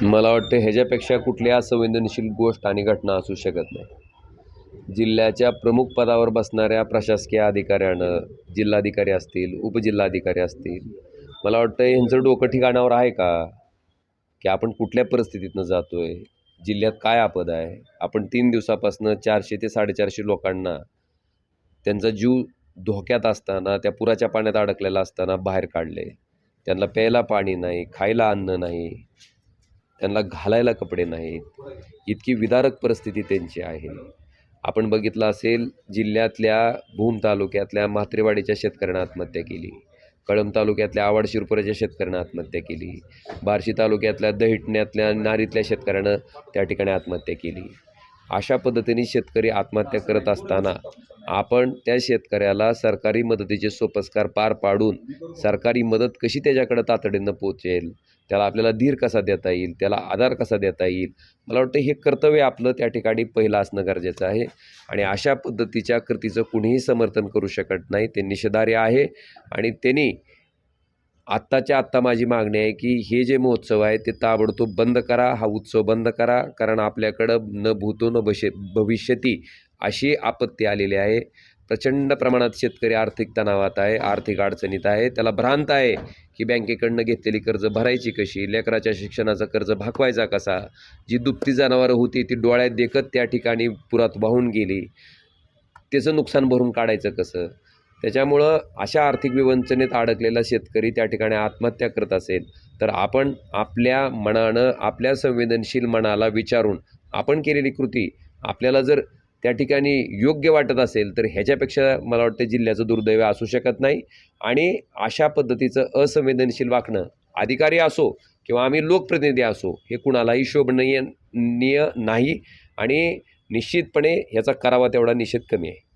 मला वाटतं ह्याच्यापेक्षा कुठली असंवेदनशील गोष्ट आणि घटना असू शकत नाही. जिल्ह्याच्या प्रमुख पदावर बसणाऱ्या प्रशासकीय अधिकाऱ्यानं, जिल्हाधिकारी असतील, उपजिल्हाधिकारी असतील, मला वाटतं ह्यांचं डोकं ठिकाणावर आहे का? की आपण कुठल्या परिस्थितीतनं जातो आहे? जिल्ह्यात काय आपद आहे? आपण 3 दिवसापासून 400 ते 450 लोकांना त्यांचा जीव धोक्यात असताना, त्या पुराच्या पाण्यात अडकलेला असताना बाहेर काढले. त्यांना प्यायला पाणी नाही, खायला अन्न नाही, त्यांना घालायला कपडे नाहीत. इतकी विदारक परिस्थिती त्यांची आहे. आपण बघितलं असेल, जिल्ह्यातल्या भूम तालुक्यातल्या म्हात्रेवाडीच्या शेतकऱ्यानं आत्महत्या केली. कळंब तालुक्यातल्या आवड शिरपुराच्या शेतकऱ्यानं आत्महत्या केली. बार्शी तालुक्यातल्या दहिटण्यातल्या नारीतल्या शेतकऱ्यानं त्या ठिकाणी आत्महत्या केली. अशा पद्धतीने शेतकरी आत्महत्या करत असताना आपण त्या शेतकऱ्याला सरकारी मदतीचे सोपस्कार पार पाडून सरकारी मदत कशी त्याच्याकडं तातडीनं पोचेल, त्याला आपल्याला धीर कसा देता येईल, त्याला आधार कसा देता येईल, मला वाटतं हे कर्तव्य आपलं त्या ठिकाणी पहिलं असणं गरजेचं आहे. आणि अशा पद्धतीच्या कृतीचं कुणीही समर्थन करू शकत नाही. ते निषेधार्ह आहे. आणि त्यांनी आत्ताच्या आत्ता माझी मागणी आहे की हे जे महोत्सव आहे ते ताबडतोब बंद करा, हा उत्सव बंद करा. कारण आपल्याकडं न भूतो न भविष्यती अशी आपत्ती आलेली आहे. प्रचंड प्रमाणात शेतकरी आर्थिक तणावात आहे, आर्थिक अडचणीत आहे. त्याला भ्रांत आहे की बँकेकडनं घेतलेली कर्ज भरायची कशी, लेकराच्या शिक्षणाचा कर्ज भागवायचा कसा. जी दुभती जनावरं होती ती डोळ्यात देखत त्या ठिकाणी पुरात वाहून गेली, त्याचं नुकसान भरून काढायचं कसं. त्याच्यामुळं अशा आर्थिक विवंचनेत अडकलेला शेतकरी त्या ठिकाणी आत्महत्या करत असेल तर आपण आपल्या मनानं, आपल्या संवेदनशील मनाला विचारून आपण केलेली कृती आपल्याला जर त्या ठिकाणी योग्य वाटत असेल तर ह्याच्यापेक्षा मला वाटतं जिल्ह्याचं दुर्दैव असू शकत नाही. आणि अशा पद्धतीचं असंवेदनशील वागणं, अधिकारी असो किंवा आम्ही लोकप्रतिनिधी असो, हे कुणालाही शोभनीय नाही. आणि निश्चितपणे ह्याचा करावा तेवढा निषेध कमी आहे.